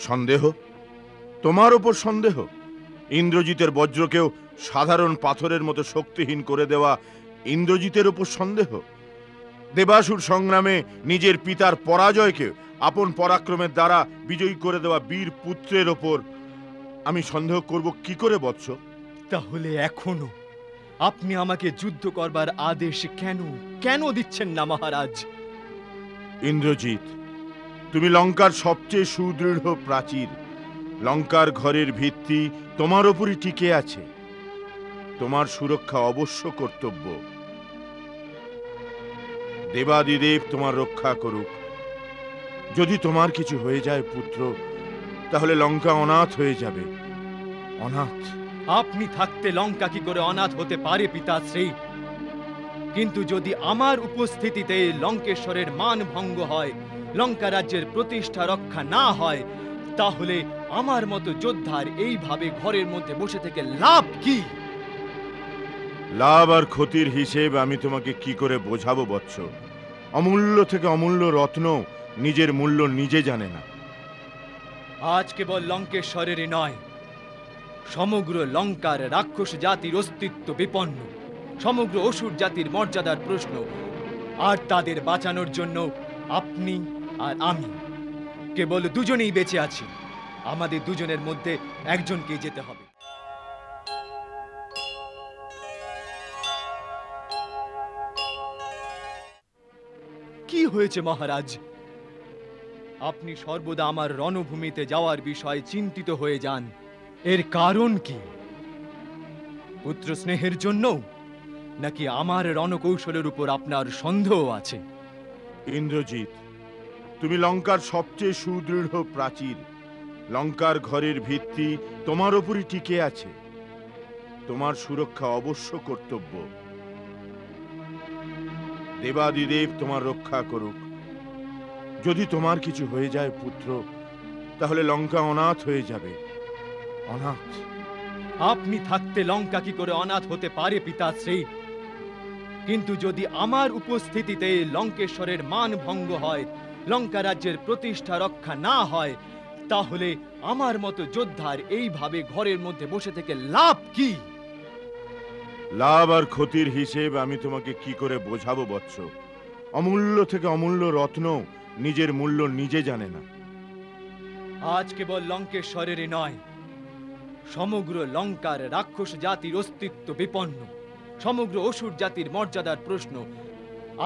সন্দেহ? তোমার ওপর সন্দেহ? ইন্দ্রজিতের বজ্রকেও সাধারণ পাথরের মতো শক্তিহীন করে দেওয়া ইন্দ্রজিতের ওপর সন্দেহ? দেবাসুর সংগ্রামে নিজের পিতার পরাজয়কে আপন পরাক্রমের দ্বারা বিজয়ী করে দেওয়া বীর পুত্রের ওপর আমি সন্দেহ করব কি করে বৎস? তাহলে এখনো আপনি আমাকে যুদ্ধ করবার আদেশ কেন দিচ্ছেন না মহারাজ? ইন্দ্রজিৎ, তুমি লঙ্কার সবচেয়ে সুদৃঢ় প্রাচীর। লঙ্কার ঘরের ভিত্তি তোমার ওপরই টিকে আছে। তোমার সুরক্ষা অবশ্য কর্তব্য। দেবাদিদেব তোমার রক্ষা করুক। যদি তোমার কিছু হয়ে যায় পুত্র, তাহলে লঙ্কা অনাথ হয়ে যাবে। অনাথ। আপনি থাকতে লঙ্কা কি করে অনাথ হতে পারে পিতাশ্রী? কিন্তু যদি আমার উপস্থিতিতে লঙ্কেশ্বরের মান ভঙ্গ হয়, লঙ্কা রাজ্যের প্রতিষ্ঠা রক্ষা না হয়, তাহলে আমার মতো যোদ্ধার এইভাবে ঘরের মধ্যে বসে থেকে লাভ কি? লাভ আর ক্ষতির হিসেব আমি তোমাকে কি করে বোঝাবো বৎস? অমূল্য থেকে অমূল্য রত্ন নিজের মূল্য নিজে জানে না। আজ কেবল লঙ্কেশ্বরেরই নয়, সমগ্র লঙ্কার রাক্ষস জাতির অস্তিত্ব বিপন্ন। সমগ্র অসুর জাতির মর্যাদার প্রশ্ন। আর তাদের বাঁচানোর জন্য আপনি আর আমি কেবল দুজনেই বেঁচে আছি। আমাদের দুজনের মধ্যে একজনকেই যেতে হবে। কি হয়েছে মহারাজ? আপনি সর্বদা আমার রণভূমিতে যাওয়ার বিষয়ে চিন্তিত হয়ে যান। এর কারণ কি? পুত্র স্নেহের জন্য, নাকি আমার রণকৌশলের উপর আপনার সন্দেহ আছে? ইন্দ্রজিৎ, তুমি লঙ্কার সবচেয়ে সুদৃঢ় প্রাচীর। লঙ্কার ঘরের ভিত্তি তোমার ওপরই টিকে আছে। তোমার সুরক্ষা অবশ্য কর্তব্য। দেবাদিদেব তোমার রক্ষা করুক। যদি তোমার কিছু হয়ে যায় পুত্র, তাহলে লঙ্কা অনাথ হয়ে যাবে। অনাথ। আপনি থাকতে লঙ্কা কি করে অনাথ হতে পারে পিতাশ্রী? কিন্তু যদি আমার উপস্থিতিতে লঙ্কেশ্বরের মান ভঙ্গ হয়, লঙ্কা রাজ্যের প্রতিষ্ঠা রক্ষা না হয়, তাহলে আমার মতো যোদ্ধার এইভাবে ঘরের মধ্যে বসে থেকে লাভ কি? লাভ আর ক্ষতির হিসেব আমি তোমাকে কি করে বোঝাবো বৎস? অমূল্য থেকে অমূল্য রত্ন নিজের মূল্য নিজে জানে না। আজ কেবল লঙ্কেশ্বরেরই নয়, সমগ্র লঙ্কার রাক্ষস জাতির অস্তিত্ব বিপন্ন। সমগ্র অসুর জাতির মর্যাদার প্রশ্ন।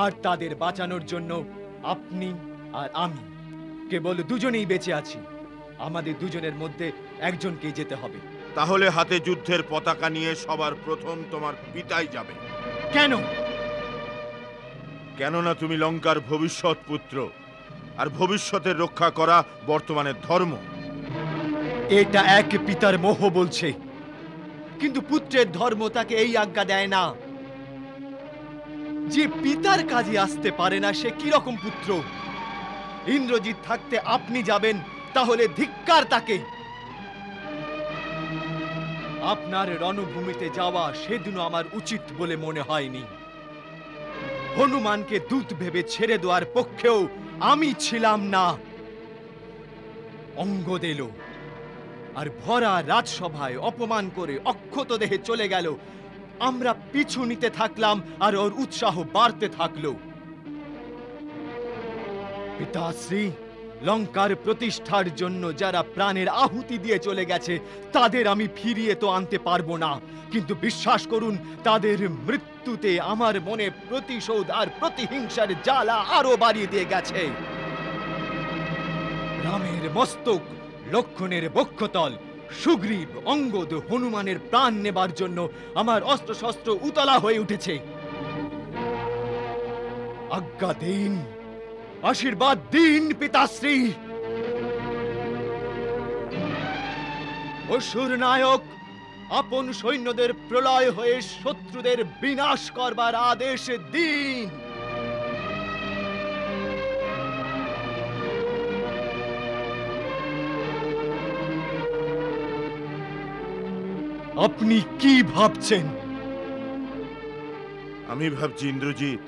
আর তাদের বাঁচানোর জন্য আপনি আর আমি কেবল দুজনেই বেঁচে আছি। আমাদের দুজনের মধ্যে একজনকেই যেতে হবে। তাহলে হাতে যুদ্ধের পতাকা নিয়ে সবার প্রথম তোমার পিতাই যাবে। কেন? কেননা তুমি লঙ্কার ভবিষ্যৎ পুত্র, আর ভবিষ্যতের রক্ষা করা বর্তমানের ধর্ম। এটা এক পিতার মোহ বলছে, কিন্তু পুত্রের ধর্ম তাকে এই আজ্ঞা দেয় না। যে পিতার কাজে আসতে পারে না, সে কিরকম পুত্র? ইন্দ্রজিৎ থাকতে আপনি যাবেন, তাহলে ধিক্কার তাকে। আপনার রণভূমিতে যাওয়া সেদিনও আমার উচিত বলে মনে হয়নি। হনুমানকে দূত ভেবে ছেড়ে দেওয়ার পক্ষেও আমি ছিলাম না। অঙ্গদ এলো আর ভরা রাজসভায় অপমান করে অক্ষত দেহে চলে গেল। আমরা পিছু নিতে থাকলাম আর ওর উৎসাহ বাড়তে থাকলো। পিতাশ্রী, লঙ্কার প্রতিষ্ঠার জন্য যারা প্রাণের আহুতি দিয়ে চলে গেছে, তাদের আমি ফিরিয়ে তো আনতে পারবো না, কিন্তু বিশ্বাস করুন, তাদের মৃত্যুতে আমার মনে প্রতিশোধ আর প্রতিহিংসার জ্বালা আরো বাড়িয়ে দিয়ে গেছে। রামের মস্তক, লক্ষণের বক্ষতল, সুগ্রীব, অঙ্গদ, হনুমানের প্রাণ নেবার জন্য আমার অস্ত্রশস্ত্র উতলা হয়ে উঠেছে। আজ্ঞা দিন, আশীর্বাদ দিন পিতাশ্রী। অসুর নায়ক আপন সৈন্যদের প্রলয় হয়ে শত্রুদের বিনাশ করবার আদেশ দিন। আপনি কি ভাবছেন? আমি ভাবছি ইন্দ্রজিৎ,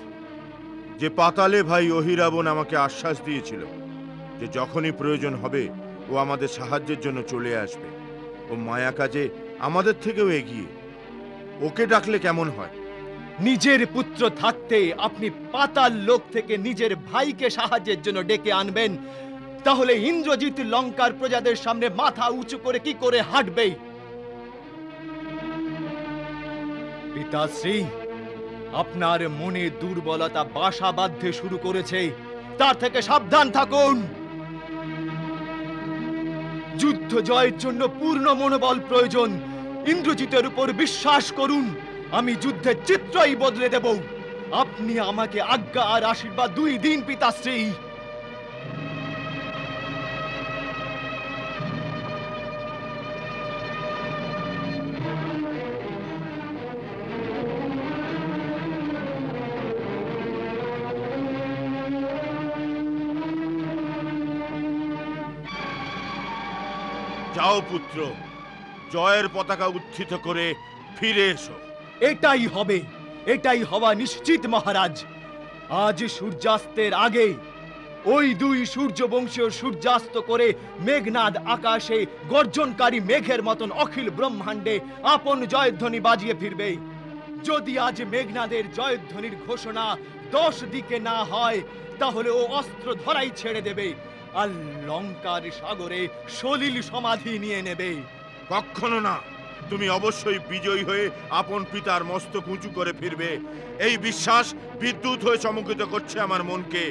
যে পাতালে ভাই অহিরাবণ আমাকে আশ্বাস দিয়েছিল যে যখনই প্রয়োজন হবে ও আমাদের সাহায্যের জন্য চলে আসবে। ও মায়া কাজে আমাদের থেকেও এগিয়ে। ওকে ডাকলে কেমন হয়? নিজের পুত্র থাকতে আপনি পাতাল লোক থেকে নিজের ভাইকে সাহায্যের জন্য ডেকে আনবেন, তাহলে ইন্দ্রজিৎ লঙ্কার প্রজাদের সামনে মাথা উঁচু করে কি করে হাঁটবে? পিতাশ্রী, আপনার মনে দুর্বলতা বাসা বাঁধতে শুরু করেছে, তার থেকে সাবধান থাকুন। যুদ্ধ জয়ের জন্য পূর্ণ মনোবল প্রয়োজন। ইন্দ্রজিতের উপর বিশ্বাস করুন, আমি যুদ্ধের চিত্রই বদলে দেব। আপনি আমাকে আজ্ঞা আর আশীর্বাদ 2 দিন পিতাশ্রী। যাও পুত্র, জয়ের পতাকা উত্থিত করে ফিরে এসো। এটাই হবে, এটাই হওয়া নিশ্চিত মহারাজ। আজ সূর্যাস্তের আগে ওই 2 সূর্যবংশীয় সূর্যাস্ত করে মেঘনাদ আকাশে গর্জনকারী মেঘের মতন অখিল ব্রহ্মাণ্ডে আপন জয়ধ্বনি বাজিয়ে ফিরবে। যদি আজ মেঘনাদের জয়ধ্বনির ঘোষণা 10 দিকে না হয়, তাহলে ও অস্ত্র ধরাই ছেড়ে দেবে আর লঙ্কার সাগরে সলিল সমাধি নিয়ে নেবে। কখনো না। তুমি অবশ্যই বিজয়ী হয়ে আপন পিতার মস্তক উঁচু করে ফিরবে। এই বিশ্বাস বিদ্যুৎ হয়ে চমকিত করছে আমার মনকে।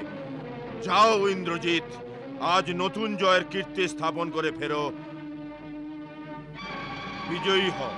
যাও ইন্দ্রজিৎ, আজ নতুন জয়ের কীর্তি স্থাপন করে ফেরো। বিজয়ী হও।